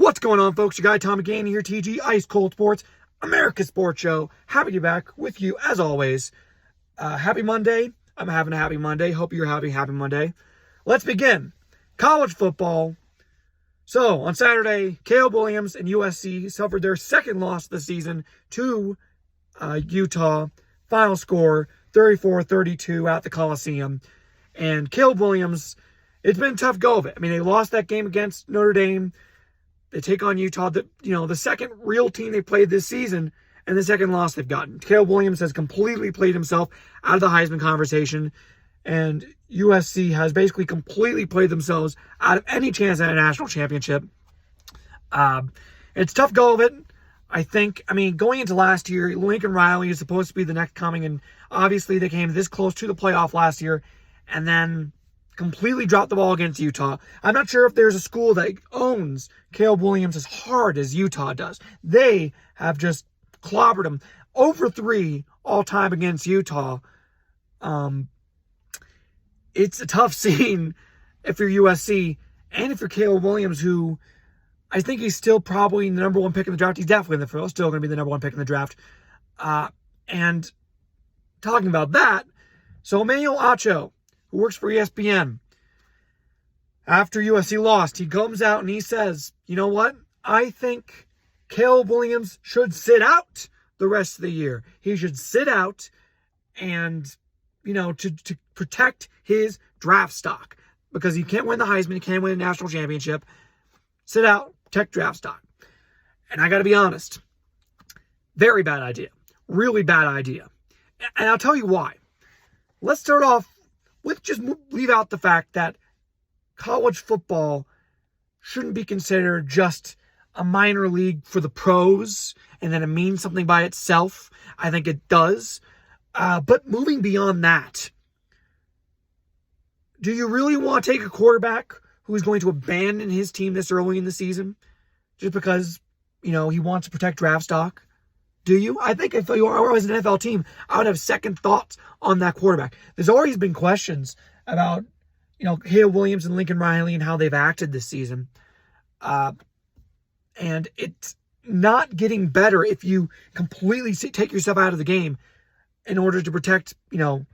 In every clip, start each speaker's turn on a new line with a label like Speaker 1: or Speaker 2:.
Speaker 1: What's going on, folks? Your guy Tommy Gainey here, TG Ice Cold Sports, America's Sports Show. Happy to be back with you as always. Happy Monday. I'm having a happy Monday. Hope you're having a happy Monday. Let's begin. College football. So, on Saturday, Caleb Williams and USC suffered their second loss of the season to Utah. Final score, 34-32 at the Coliseum. And Caleb Williams, it's been a tough go of it. I mean, they lost that game against Notre Dame. They take on Utah, the second real team they played this season, and the second loss they've gotten. Caleb Williams has completely played himself out of the Heisman conversation, and USC has basically completely played themselves out of any chance at a national championship. It's a tough go of it. I think, going into last year, Lincoln Riley is supposed to be the next coming, and obviously they came this close to the playoff last year, and then completely dropped the ball against Utah. I'm not sure if there's a school that owns Caleb Williams as hard as Utah does. They have just clobbered him. Over 3 all-time against Utah. It's a tough scene if you're USC and if you're Caleb Williams, who I think he's still probably the number one pick in the draft. He's definitely still going to be the number one pick in the draft. And talking about that, so Emmanuel Acho, who works for ESPN, after USC lost, he comes out and he says, you know what? I think Caleb Williams should sit out the rest of the year. He should sit out and, to protect his draft stock, because he can't win the Heisman, he can't win a national championship. Sit out, protect draft stock. And I got to be honest, very bad idea. Really bad idea. And I'll tell you why. Let's start off with just leave out the fact that college football shouldn't be considered just a minor league for the pros and then it means something by itself. I think it does. But moving beyond that, do you really want to take a quarterback who is going to abandon his team this early in the season just because, he wants to protect draft stock? Do you? I think if you are as an NFL team, I would have second thoughts on that quarterback. There's always been questions about, Caleb Williams and Lincoln Riley and how they've acted this season. And it's not getting better if you completely take yourself out of the game in order to protect, the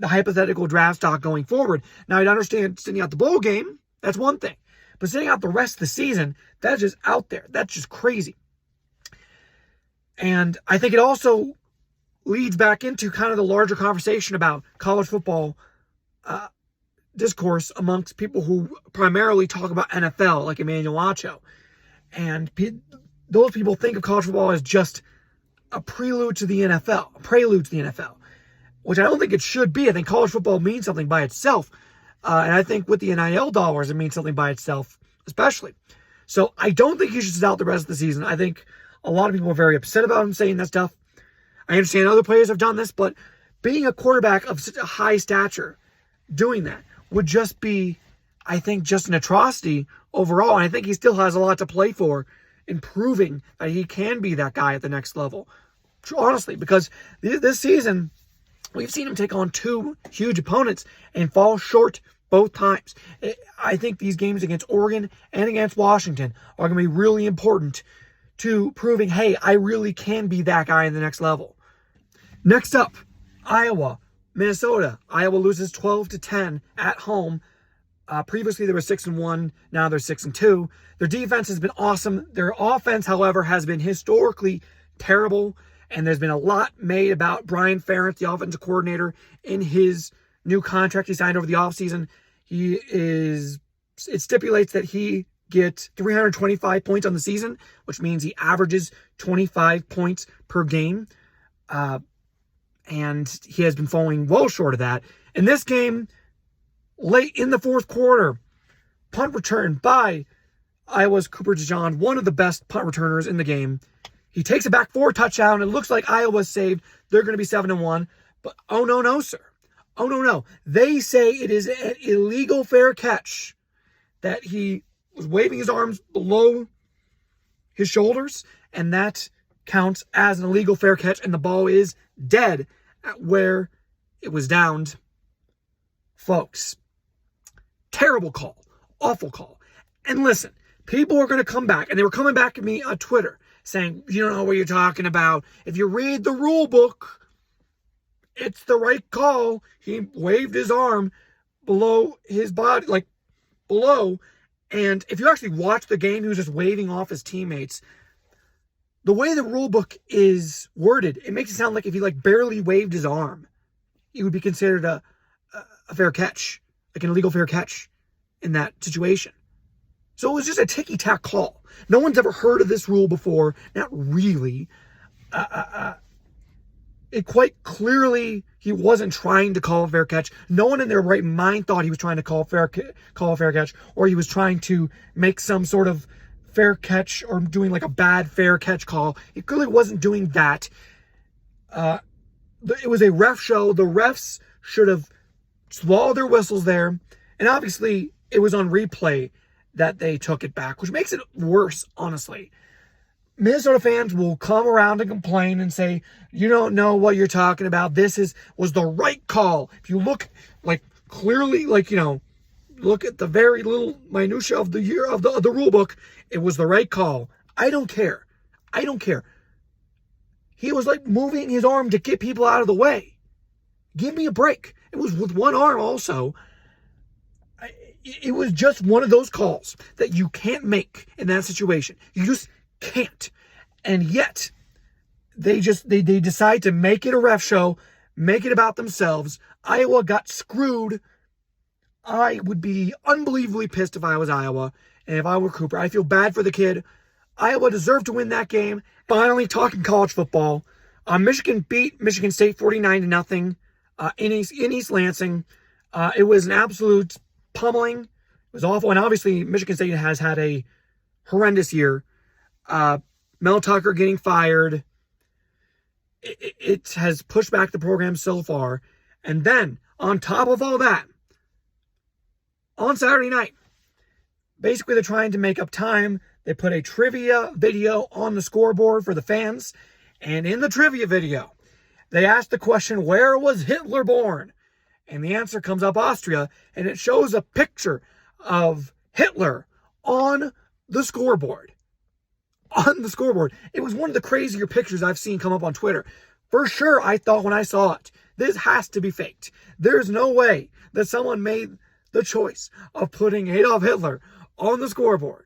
Speaker 1: hypothetical draft stock going forward. Now, I'd understand sitting out the bowl game. That's one thing. But sitting out the rest of the season, that's just out there. That's just crazy. And I think it also leads back into kind of the larger conversation about college football discourse amongst people who primarily talk about NFL, like Emmanuel Acho. And those people think of college football as just a prelude to the NFL, which I don't think it should be. I think college football means something by itself. And I think with the NIL dollars, it means something by itself, especially. So I don't think he should sit out the rest of the season. I think a lot of people are very upset about him saying that stuff. I understand other players have done this, but being a quarterback of such a high stature, doing that would just be, I think, just an atrocity overall. And I think he still has a lot to play for in proving that he can be that guy at the next level. Honestly, because this season, we've seen him take on 2 huge opponents and fall short both times. I think these games against Oregon and against Washington are going to be really important to proving, hey, I really can be that guy in the next level. Next up, Iowa, Minnesota. Iowa loses 12-10 at home. Previously, they were 6-1. Now they're 6-2. Their defense has been awesome. Their offense, however, has been historically terrible. And there's been a lot made about Brian Ferentz, the offensive coordinator, in his new contract he signed over the offseason. It stipulates that he get 325 points on the season, which means he averages 25 points per game. And he has been falling well short of that. In this game, late in the fourth quarter, punt return by Iowa's Cooper DeJean, one of the best punt returners in the game. He takes it back for a touchdown. It looks like Iowa's saved. They're going to be 7-1. But oh, no, sir. Oh, no. They say it is an illegal fair catch, that he was waving his arms below his shoulders, and that counts as an illegal fair catch, and the ball is dead at where it was downed. Folks, terrible call. Awful call. And listen, People are going to come back, and they were coming back at me on Twitter saying, you don't know what you're talking about. If you read the rule book, it's the right call. He waved his arm below his body, like below. And if you actually watch the game, he was just waving off his teammates. The way the rule book is worded, it makes it sound like if he like barely waved his arm, it would be considered a fair catch, like an illegal fair catch in that situation. So it was just a ticky-tack call. No one's ever heard of this rule before. Not really. It quite clearly, he wasn't trying to call a fair catch. No one in their right mind thought he was trying to call a fair catch, or he was trying to make some sort of fair catch or doing like a bad fair catch call. He clearly wasn't doing that. It was a ref show. The refs should have swallowed their whistles there. And obviously, it was on replay that they took it back, which makes it worse, honestly. Minnesota fans will come around and complain and say, you don't know what you're talking about. This was the right call. If you look like clearly, like, look at the very little minutia of the year of the rule book, it was the right call. I don't care. He was like moving his arm to get people out of the way. Give me a break. It was with one arm also. It was just one of those calls that you can't make in that situation. You just can't. And yet, they decide to make it a ref show, make it about themselves. Iowa got screwed. I would be unbelievably pissed if I was Iowa and if I were Cooper. I feel bad for the kid. Iowa deserved to win that game. Finally, talking college football. Michigan beat Michigan State 49-0 in East Lansing. It was an absolute pummeling. It was awful. And obviously, Michigan State has had a horrendous year. Mel Tucker getting fired. It has pushed back the program so far. And then, on top of all that, on Saturday night, basically they're trying to make up time. They put a trivia video on the scoreboard for the fans. And in the trivia video, they asked the question, where was Hitler born? And the answer comes up Austria, and it shows a picture of Hitler on the scoreboard. On the scoreboard. It was one of the crazier pictures I've seen come up on Twitter. For sure, I thought when I saw it, this has to be faked. There's no way that someone made the choice of putting Adolf Hitler on the scoreboard.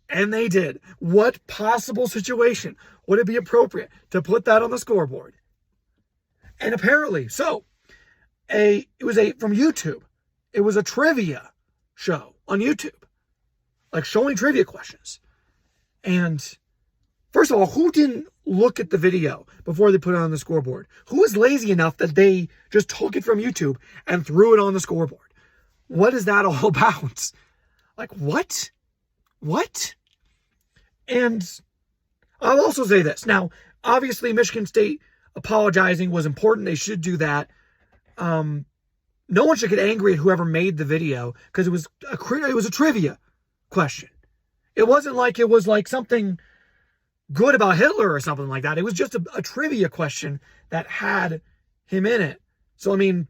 Speaker 1: And they did. What possible situation would it be appropriate to put that on the scoreboard? And apparently, it was from YouTube. It was a trivia show on YouTube. Like showing trivia questions. And first of all, who didn't look at the video before they put it on the scoreboard? Who was lazy enough that they just took it from YouTube and threw it on the scoreboard? What is that all about? Like, what? What? And I'll also say this. Now, obviously, Michigan State apologizing was important. They should do that. No one should get angry at whoever made the video because it was a trivia question. It wasn't like it was like something good about Hitler or something like that. It was just a trivia question that had him in it. So, I mean,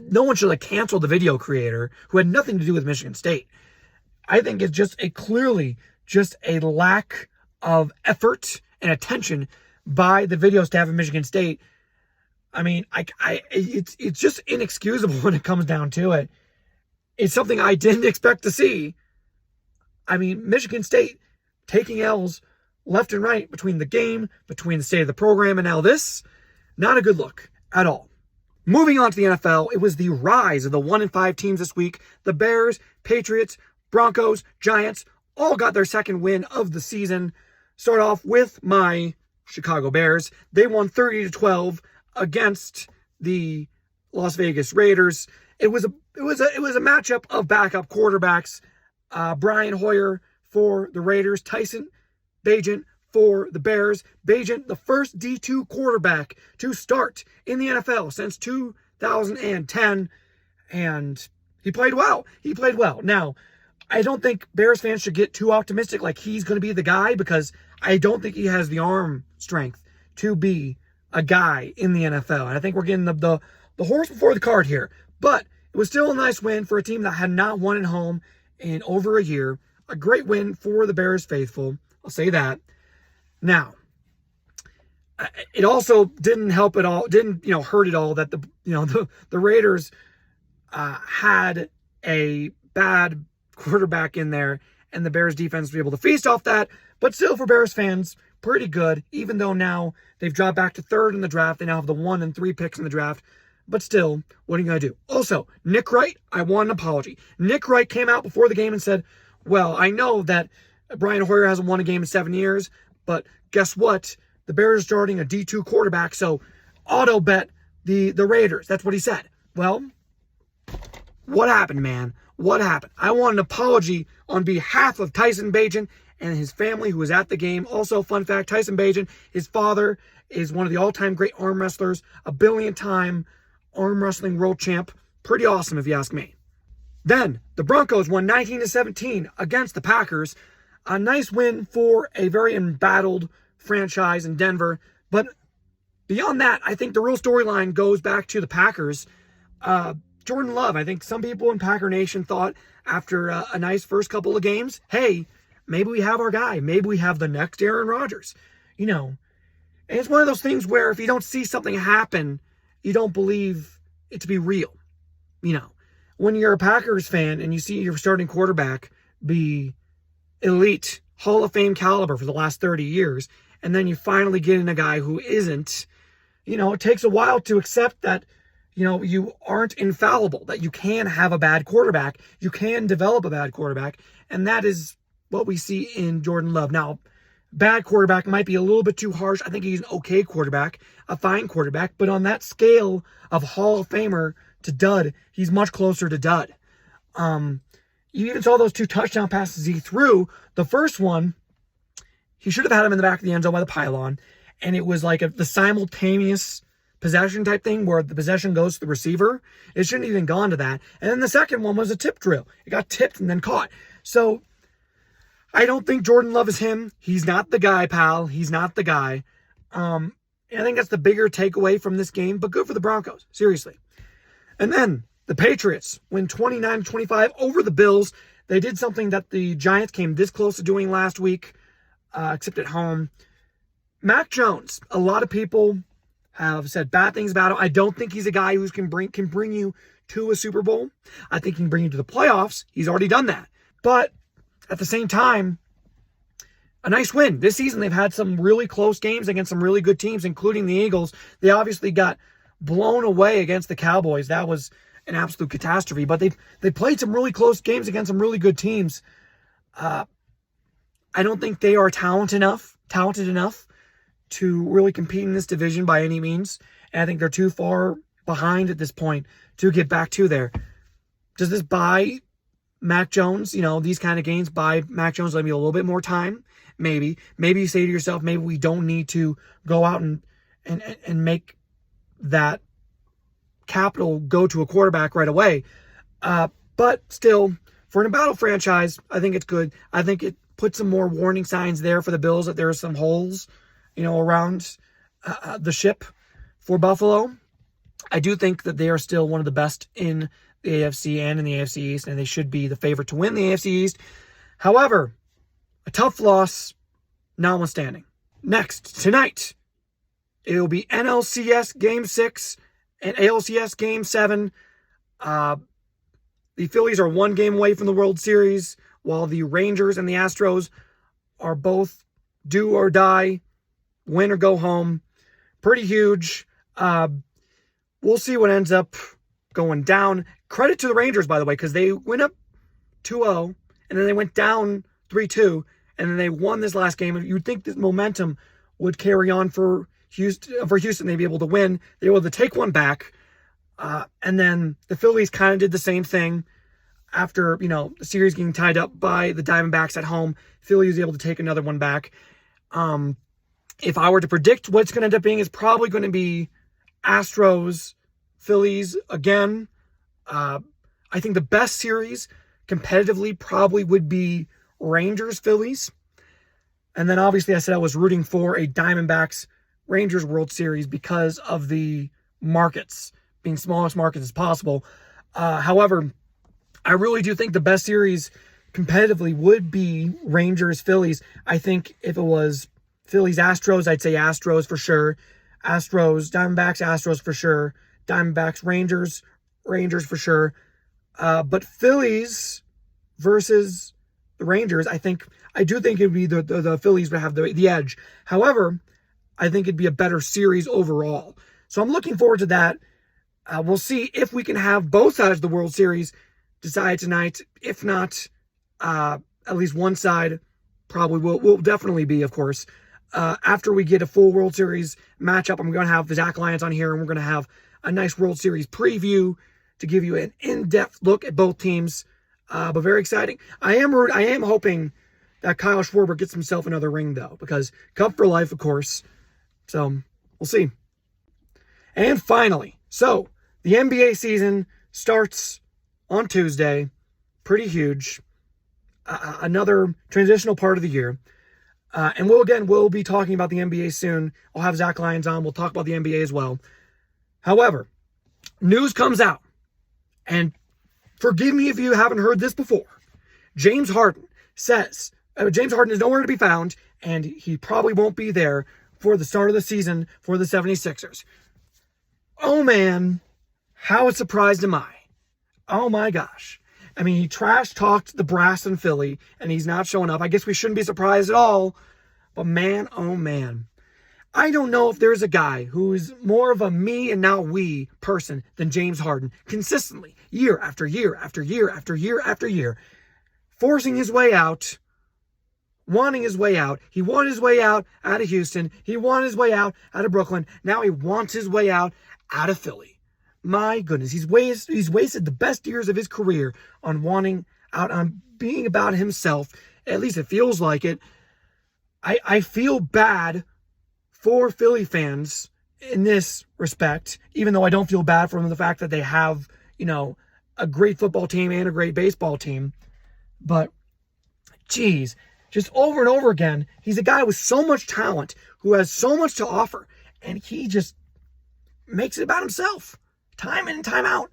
Speaker 1: no one should cancel the video creator who had nothing to do with Michigan State. I think it's just clearly a lack of effort and attention by the video staff of Michigan State. I mean, it's just inexcusable when it comes down to it. It's something I didn't expect to see. I mean, Michigan State taking L's left and right between the game, between the state of the program, and now this. Not a good look at all. Moving on to the NFL, it was the rise of the 1-5 teams this week. The Bears, Patriots, Broncos, Giants all got their second win of the season. Start off with my Chicago Bears. They won 30-12 against the Las Vegas Raiders. It was a matchup of backup quarterbacks. Brian Hoyer for the Raiders, Tyson Bagent for the Bears. Bagent, the first D2 quarterback to start in the NFL since 2010, and he played well. Now, I don't think Bears fans should get too optimistic like he's going to be the guy, because I don't think he has the arm strength to be a guy in the NFL. And I think we're getting the horse before the cart here. But it was still a nice win for a team that had not won at home in over a year. a great win for the Bears faithful. I'll say that. Now, it also didn't help at all, didn't, hurt at all that the Raiders had a bad quarterback in there, and the Bears defense was able to feast off that. But still, for Bears fans, pretty good, even though now they've dropped back to third in the draft. They now have the 1 and 3 picks in the draft. But still, what are you going to do? Also, Nick Wright, I want an apology. Nick Wright came out before the game and said, well, I know that Brian Hoyer hasn't won a game in 7 years, but guess what? The Bears are starting a D2 quarterback, so auto bet the Raiders. That's what he said. Well, what happened, man? What happened? I want an apology on behalf of Tyson Bagent and his family who was at the game. Also, fun fact, Tyson Bagent, his father is one of the all-time great arm wrestlers, a billion-time arm wrestling world champ. Pretty awesome, if you ask me. Then, the Broncos won 19-17 against the Packers. A nice win for a very embattled franchise in Denver. But beyond that, I think the real storyline goes back to the Packers. Jordan Love, I think some people in Packer Nation thought after a nice first couple of games, hey, maybe we have our guy. Maybe we have the next Aaron Rodgers. And it's one of those things where if you don't see something happen, you don't believe it to be real. When you're a Packers fan and you see your starting quarterback be elite, Hall of Fame caliber for the last 30 years, and then you finally get in a guy who isn't, it takes a while to accept that, you aren't infallible, that you can have a bad quarterback, you can develop a bad quarterback, and that is what we see in Jordan Love. Now, bad quarterback might be a little bit too harsh. I think he's an okay quarterback, a fine quarterback, but on that scale of Hall of Famer to dud, he's much closer to dud. You even saw those 2 touchdown passes he threw. The first one, he should have had him in the back of the end zone by the pylon, and it was like the simultaneous possession type thing where the possession goes to the receiver. It shouldn't have even gone to that. And then the second one was a tip drill. It got tipped and then caught. So I don't think Jordan Love is him. He's not the guy, pal. He's not the guy. And I think that's the bigger takeaway from this game, but good for the Broncos. Seriously. And then the Patriots win 29-25 over the Bills. They did something that the Giants came this close to doing last week, except at home. Mac Jones, a lot of people have said bad things about him. I don't think he's a guy who can bring you to a Super Bowl. I think he can bring you to the playoffs. He's already done that. But at the same time, a nice win. This season, they've had some really close games against some really good teams, including the Eagles. They obviously got blown away against the Cowboys. That was an absolute catastrophe. But they played some really close games against some really good teams. I don't think they are talented enough to really compete in this division by any means. And I think they're too far behind at this point to get back to there. Does this buy Mac Jones, these kind of games buy Mac Jones maybe a little bit more time? Maybe you say to yourself, maybe we don't need to go out and make that capital go to a quarterback right away. But still, for an embattled franchise, I think it's good. I think it puts some more warning signs there for the Bills that there are some holes, around the ship for Buffalo. I do think that they are still one of the best in the AFC and in the AFC East, and they should be the favorite to win the AFC East. However, a tough loss notwithstanding. Next, tonight, it will be NLCS Game 6 and ALCS Game 7. The Phillies are 1 game away from the World Series, while the Rangers and the Astros are both do or die, win or go home. Pretty huge. We'll see what ends up going down. Credit to the Rangers, by the way, because they went up 2-0, and then they went down 3-2, and then they won this last game. You'd think this momentum would carry on for Houston. They'd be able to win. They were able to take one back. And then the Phillies kind of did the same thing after, the series getting tied up by the Diamondbacks at home. Philly was able to take another one back. If I were to predict what it's going to end up being, it's probably going to be Astros, Phillies again. I think the best series competitively probably would be Rangers, Phillies. And then obviously I said I was rooting for a Diamondbacks Rangers World Series because of the markets being smallest markets as possible. However, I really do think the best series competitively would be Rangers, Phillies. I think if it was Phillies, Astros, I'd say Astros for sure. Astros, Diamondbacks, Astros for sure. Diamondbacks, Rangers, Rangers for sure. But Phillies versus the Rangers, I do think it would be the Phillies would have the edge. However, I think it'd be a better series overall. So I'm looking forward to that. We'll see if we can have both sides of the World Series decide tonight. If not, at least one side probably will definitely be, of course. After we get a full World Series matchup, I'm going to have Zach Lyons on here, and we're going to have a nice World Series preview to give you an in-depth look at both teams. But very exciting. I am hoping that Kyle Schwarber gets himself another ring, though, because Cup for life, of course. So we'll see. And finally, so the NBA season starts on Tuesday. Pretty huge. Another transitional part of the year. And we'll be talking about the NBA soon. I'll have Zach Lyons on. We'll talk about the NBA as well. However, news comes out. And forgive me if you haven't heard this before. James Harden says, James Harden is nowhere to be found, and he probably won't be there for the start of the season for the 76ers. Oh man, how surprised am I? Oh my gosh. I mean, he trash-talked the brass in Philly, and he's not showing up. I guess we shouldn't be surprised at all. But man, oh man. I don't know if there's a guy who is more of a me and not we person than James Harden. Consistently, year after year after year after year after year. Forcing his way out. Wanting his way out. He wanted his way out of Houston. He wanted his way out of Brooklyn. Now he wants his way out of Philly. My goodness, he's wasted the best years of his career on wanting out, on being about himself. At least it feels like it. I feel bad for Philly fans in this respect, even though I don't feel bad for them, the fact that they have, a great football team and a great baseball team. But, geez, just over and over again, he's a guy with so much talent who has so much to offer, and he just makes it about himself. Time in and time out.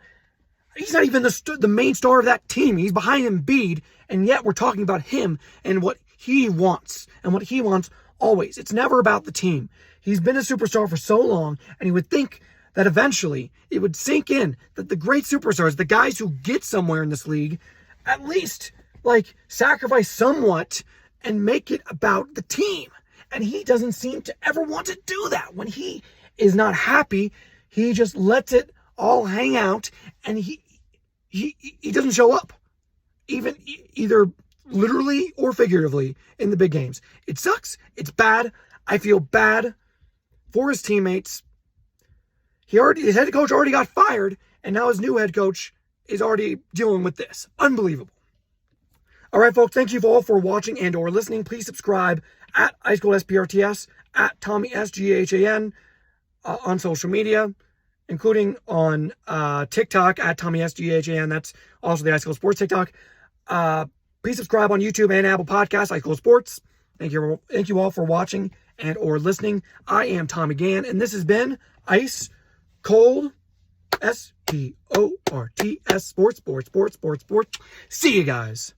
Speaker 1: He's not even the main star of that team. He's behind Embiid, and yet we're talking about him and what he wants, and what he wants always. It's never about the team. He's been a superstar for so long, and you would think that eventually it would sink in that the great superstars, the guys who get somewhere in this league, at least sacrifice somewhat and make it about the team. And he doesn't seem to ever want to do that. When he is not happy, he just lets it all hang out, and he doesn't show up, even either literally or figuratively in the big games. It sucks. It's bad. I feel bad for his teammates. His head coach already got fired, and now his new head coach is already dealing with this. Unbelievable. All right, folks, thank you all for watching and or listening. Please subscribe at IceColdSPRTS, at TommySGHAN on social media, including on TikTok at TommySGHAN. That's also the Ice Cold Sports TikTok. Please subscribe on YouTube and Apple Podcasts, Ice Cold Sports. Thank you all for watching and or listening. I am Tommy Gann, and this has been Ice Cold SPORTS Sports. See you guys.